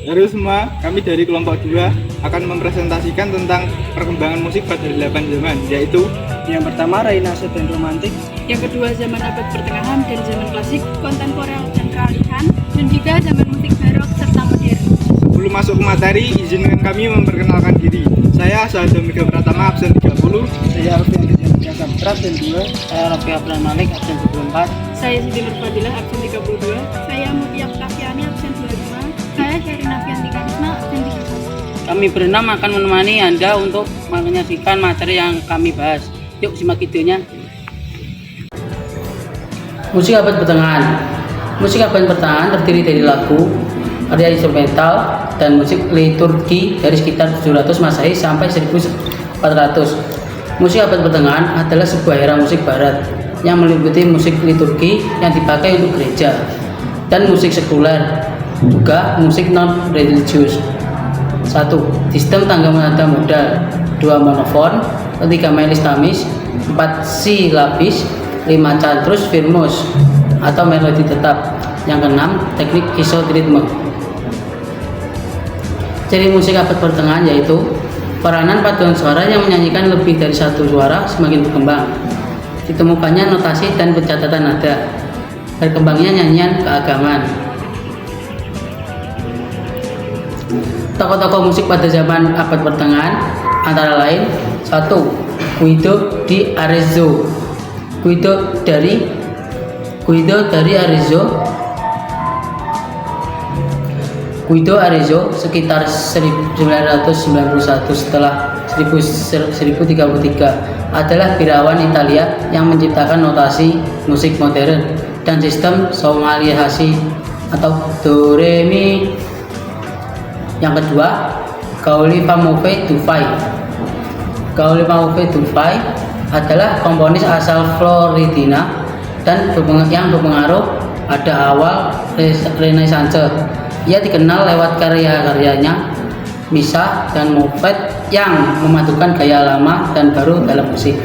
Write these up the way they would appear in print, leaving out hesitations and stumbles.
Halo semua, kami dari kelompok 2 akan mempresentasikan tentang perkembangan musik pada 8 zaman, yaitu yang pertama Renaissance dan Romantik, yang kedua zaman abad pertengahan dan zaman klasik, kontemporer dan peralihan, dan juga zaman musik barok serta modern. Sebelum masuk ke materi, izinkan kami memperkenalkan diri. Saya Sahada Mega Pratama, absen 30. saya Alfian Kejaga Sabtra absen 2, saya Rafi Abdul Malik absen 24, Saya Siti Nurfadilah, absen 32. Saya Mutia Kafiani, absen 25. Saya Sherina Fianti Karisma, absen 31. kami berenam akan menemani Anda untuk menyaksikan materi yang kami bahas. Yuk simak videonya. Musik abad pertengahan. Musik abad pertengahan terdiri dari lagu, arya instrumental, dan musik liturgi dari sekitar 700 Masehi sampai 1400. Musik abad pertengahan adalah sebuah era musik barat yang meliputi musik liturgi yang dipakai untuk gereja dan musik sekuler, juga musik non-religius. 1. Sistem tangga nada modal, 2 monofon, 3 melis tamis, 4 silabis, 5 cantrus firmus atau melodi tetap. Yang keenam, teknik isotritme. Ciri musik abad pertengahan yaitu peranan paduan suara yang menyanyikan lebih dari satu suara semakin berkembang. Ditemukannya notasi dan pencatatan nada. Berkembangnya nyanyian keagamaan. Tokoh-tokoh musik pada zaman abad pertengahan antara lain 1. Guido di Arezzo. Guido Arezzo sekitar 1991 setelah 1033 adalah birawan Italia yang menciptakan notasi musik modern dan sistem somaliasi atau do re mi. Yang kedua, Gauli Pamove Dufay. Gauli Pamove Dufay adalah komponis asal Floridina dan yang berpengaruh pada awal Renaissance. Ia dikenal lewat karya-karyanya Misa dan Motet yang memadukan gaya lama dan baru dalam musik.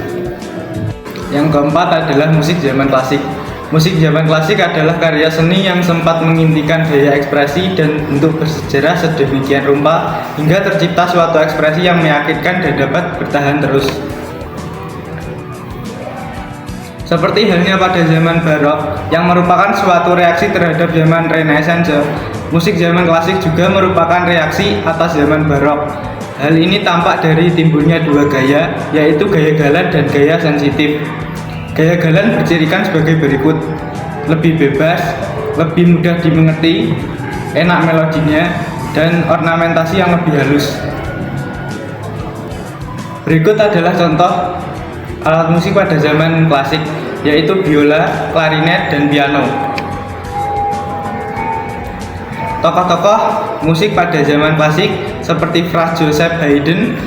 Yang keempat adalah musik zaman klasik. Musik zaman klasik adalah karya seni yang sempat mengintikan gaya ekspresi dan bentuk bersejarah sedemikian rupa hingga tercipta suatu ekspresi yang meyakinkan dan dapat bertahan terus. Seperti halnya pada zaman barok yang merupakan suatu reaksi terhadap zaman Renaissance, musik zaman klasik juga merupakan reaksi atas zaman barok. Hal ini tampak dari timbulnya dua gaya, yaitu gaya galan dan gaya sensitif. Gaya galan bercirikan sebagai berikut: lebih bebas, lebih mudah dimengerti, enak melodinya, dan ornamentasi yang lebih halus. Berikut adalah contoh alat musik pada zaman klasik, yaitu biola, klarinet, dan piano. Tokoh-tokoh musik pada zaman klasik seperti Franz Joseph Haydn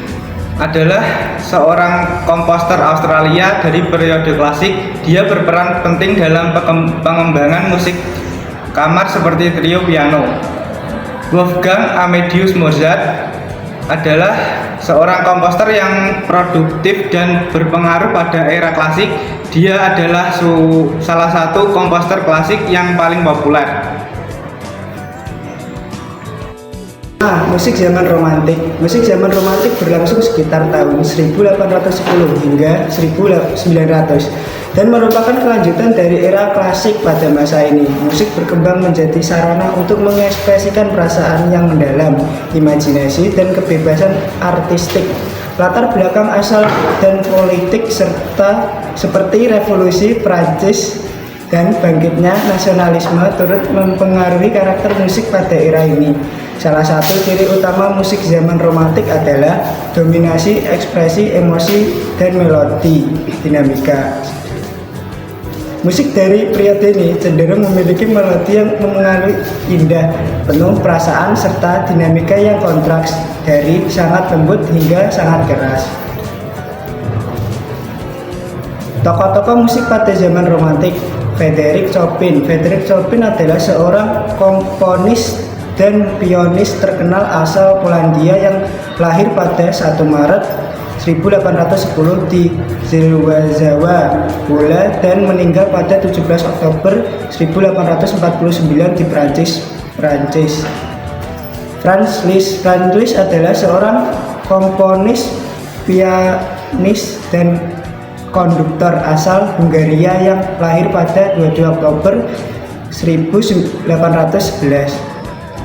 adalah seorang komposer Australia dari periode klasik. Dia berperan penting dalam pengembangan musik kamar seperti trio piano. Wolfgang Amadeus Mozart adalah seorang komposer yang produktif dan berpengaruh pada era klasik. Dia adalah salah satu komposer klasik yang paling populer. Musik zaman romantik. Musik zaman romantik berlangsung sekitar tahun 1810 hingga 1900 dan merupakan kelanjutan dari era klasik pada masa ini. Musik berkembang menjadi sarana untuk mengekspresikan perasaan yang mendalam, imajinasi, dan kebebasan artistik. Latar belakang asal dan politik serta seperti revolusi Prancis dan bangkitnya nasionalisme turut mempengaruhi karakter musik pada era ini. Salah satu ciri utama musik zaman romantik adalah dominasi ekspresi emosi dan melodi dinamika. Musik dari periode ini cenderung memiliki melodi yang mengalir indah, penuh perasaan serta dinamika yang kontraks dari sangat lembut hingga sangat keras. Tokoh-tokoh musik pada zaman romantik. Frédéric Chopin. Frédéric Chopin adalah seorang komponis dan pianis terkenal asal Polandia yang lahir pada 1 Maret 1810 di Zilwazawa, Pola, dan meninggal pada 17 Oktober 1849 di Prancis. Franz Liszt. Franz Liszt adalah seorang komponis, pianis, dan konduktor asal Hungaria yang lahir pada 22 Oktober 1811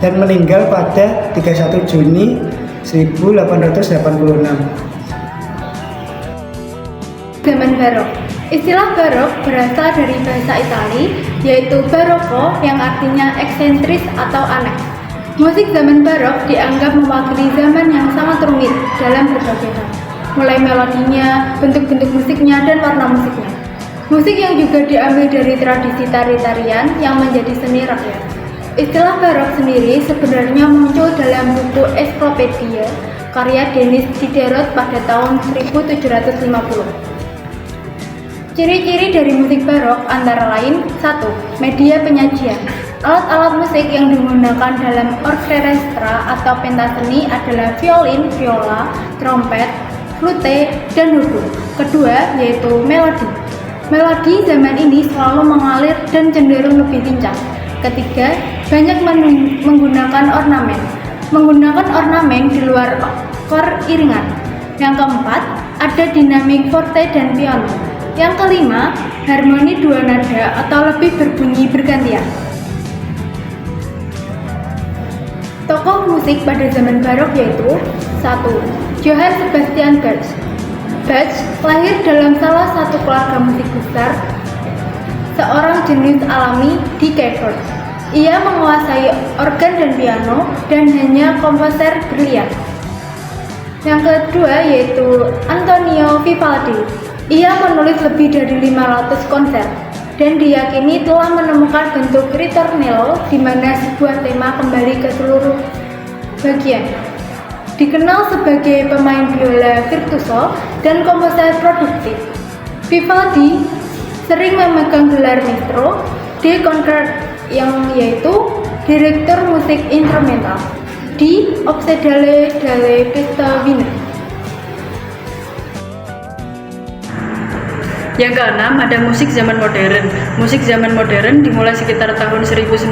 dan meninggal pada 31 Juni 1886. Zaman barok. Istilah barok berasal dari bahasa Itali, yaitu barocco yang artinya eksentris atau aneh. Musik zaman barok dianggap mewakili zaman yang sangat rumit dalam berbagai hal, mulai melodinya, bentuk-bentuk musiknya, dan warna musiknya. Musik yang juga diambil dari tradisi tari-tarian yang menjadi seni rakyat. Istilah barok sendiri sebenarnya muncul dalam buku Encyclopedia karya Denis Diderot pada tahun 1750. Ciri-ciri dari musik barok antara lain: 1. Media penyajian. Alat-alat musik yang digunakan dalam orkestra atau pentaseni adalah violin, viola, trompet, flute, dan hukum. Kedua, yaitu melodi. Melodi zaman ini selalu mengalir dan cenderung lebih lincah. Ketiga, banyak menggunakan ornamen. Menggunakan ornamen di luar kor iringan. Yang keempat, ada dinamik forte dan piano. Yang kelima, harmoni dua nada atau lebih berbunyi bergantian. Tokoh musik pada zaman barok yaitu 1. Johann Sebastian Bach. Bach lahir dalam salah satu keluarga musik besar, seorang jenius alami di keyboard. Ia menguasai organ dan piano dan hanya komposer brilian. Yang kedua yaitu Antonio Vivaldi. Ia menulis lebih dari 500 konser dan diyakini telah menemukan bentuk ritornello di mana sebuah tema kembali ke seluruh bagian. Dikenal sebagai pemain biola virtuoso dan komposer produktif, Vivaldi sering memegang gelar maestro de concert yang yaitu direktur musik instrumental di Ospedale delle Pistoie. Yang keenam, ada musik zaman modern. Musik zaman modern dimulai sekitar tahun 1900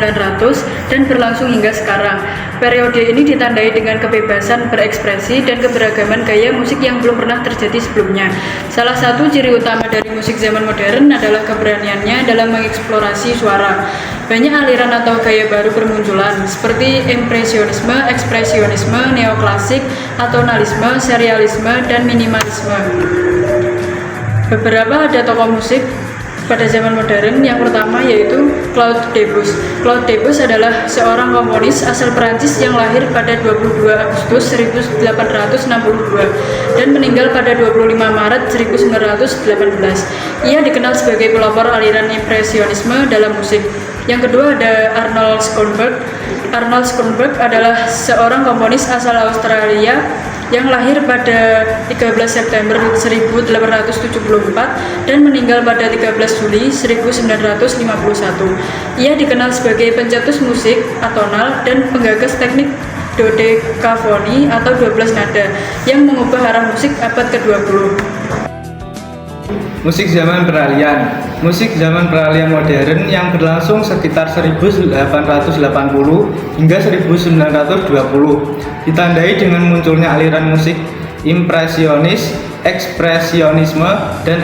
dan berlangsung hingga sekarang. Periode ini ditandai dengan kebebasan berekspresi dan keberagaman gaya musik yang belum pernah terjadi sebelumnya. Salah satu ciri utama dari musik zaman modern adalah keberaniannya dalam mengeksplorasi suara. Banyak aliran atau gaya baru bermunculan, seperti impresionisme, ekspresionisme, neoklasik, atonalisme, serialisme, dan minimalisme. Beberapa ada tokoh musik pada zaman modern. Yang pertama yaitu Claude Debussy. Claude Debussy adalah seorang komponis asal Perancis yang lahir pada 22 Agustus 1862 dan meninggal pada 25 Maret 1918. Ia dikenal sebagai pelopor aliran impresionisme dalam musik. Yang kedua ada Arnold Schoenberg. Arnold Schoenberg adalah seorang komponis asal Australia yang lahir pada 13 September 1874 dan meninggal pada 13 Juli 1951. Ia dikenal sebagai pencetus musik atonal dan penggagas teknik dodekafoni atau 12 nada yang mengubah arah musik abad ke-20. Musik zaman peralihan. Musik zaman peralihan modern yang berlangsung sekitar 1880 hingga 1920 ditandai dengan munculnya aliran musik impresionis, ekspresionisme, dan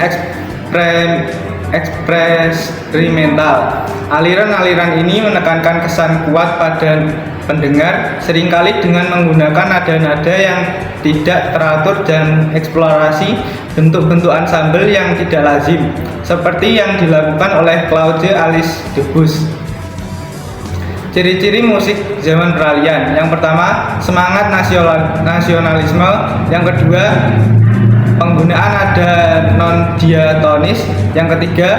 eksperimental. Aliran-aliran ini menekankan kesan kuat pada pendengar, seringkali dengan menggunakan nada-nada yang tidak teratur dan eksplorasi bentuk-bentuk ansambel yang tidak lazim, seperti yang dilakukan oleh Claude Alice Debussy. Ciri-ciri musik zaman peralihan. Yang pertama, semangat nasionalisme. Yang kedua, penggunaan nada non-diatonis. Yang ketiga,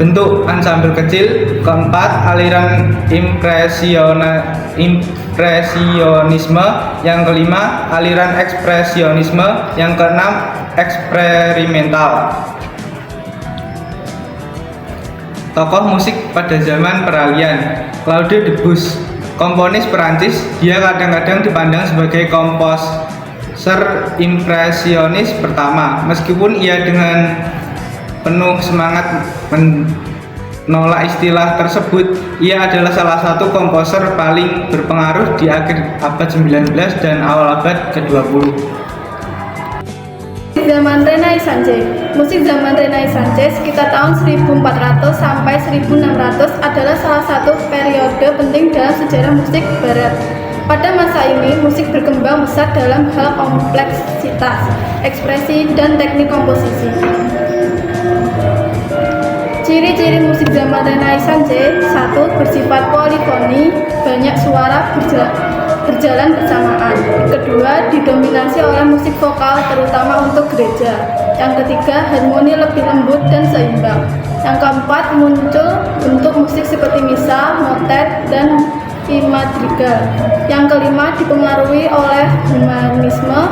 bentuk ansambel kecil. Keempat, aliran impresionisme. Yang kelima, aliran ekspresionisme. Yang keenam, eksperimental. Tokoh musik pada zaman peralihan. Claude Debussy, komponis Perancis. Dia kadang-kadang dipandang sebagai komposer impresionis pertama, meskipun ia dengan penuh semangat menolak istilah tersebut. Ia adalah salah satu komposer paling berpengaruh di akhir abad 19 dan awal abad ke-20. Zaman Renaissance. Musik zaman Renaissance sekitar tahun 1400 sampai 1600 adalah salah satu periode penting dalam sejarah musik barat. Pada masa ini, musik berkembang besar dalam hal kompleksitas, ekspresi, dan teknik komposisi. Ciri-ciri musik zaman Renaissance: 1. Bersifat polifoni, banyak suara berjalan bersamaan. Kedua, didominasi oleh musik vokal terutama untuk gereja. Yang ketiga, harmoni lebih lembut dan seimbang. Yang keempat, muncul bentuk musik seperti misa, motet, dan madrigal. Yang kelima, dipengaruhi oleh humanisme,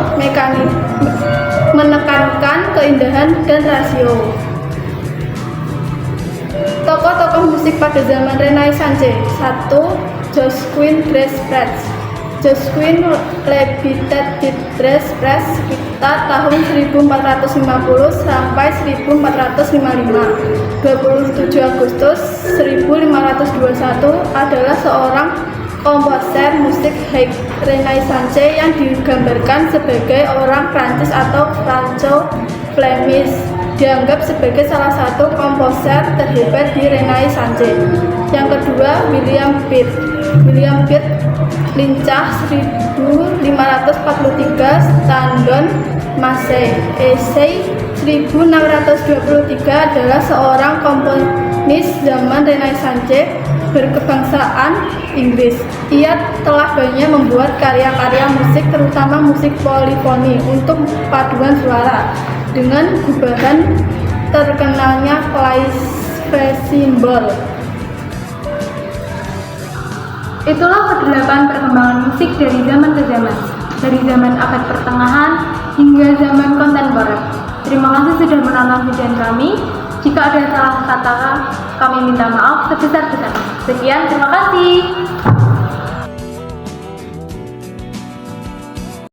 menekankan keindahan dan rasio. Tokoh-tokoh musik pada zaman Renaissance. 1. Josquin des Prez. Josquin Lebitet des Prez sekitar tahun 1450 sampai 1455. 27 Agustus 1521 adalah seorang komposer musik Renaissance yang digambarkan sebagai orang Prancis atau Franco-Flemish. Dianggap sebagai salah satu komposer terhebat di Renaissance. Yang kedua, William Pitt. William Pitt lincah 1543, Standon Massey 1623 adalah seorang komponis zaman Renaissance berkebangsaan Inggris. Ia telah banyak membuat karya-karya musik, terutama musik polifoni untuk paduan suara dengan gubahan terkenalnya Clavecembalo. Itulah ke-8 perkembangan musik dari zaman ke zaman, dari zaman abad pertengahan hingga zaman kontemporer. Terima kasih sudah menonton video kami. Jika ada salah kata, kami minta maaf sebesar-besarnya. Sekian, terima kasih.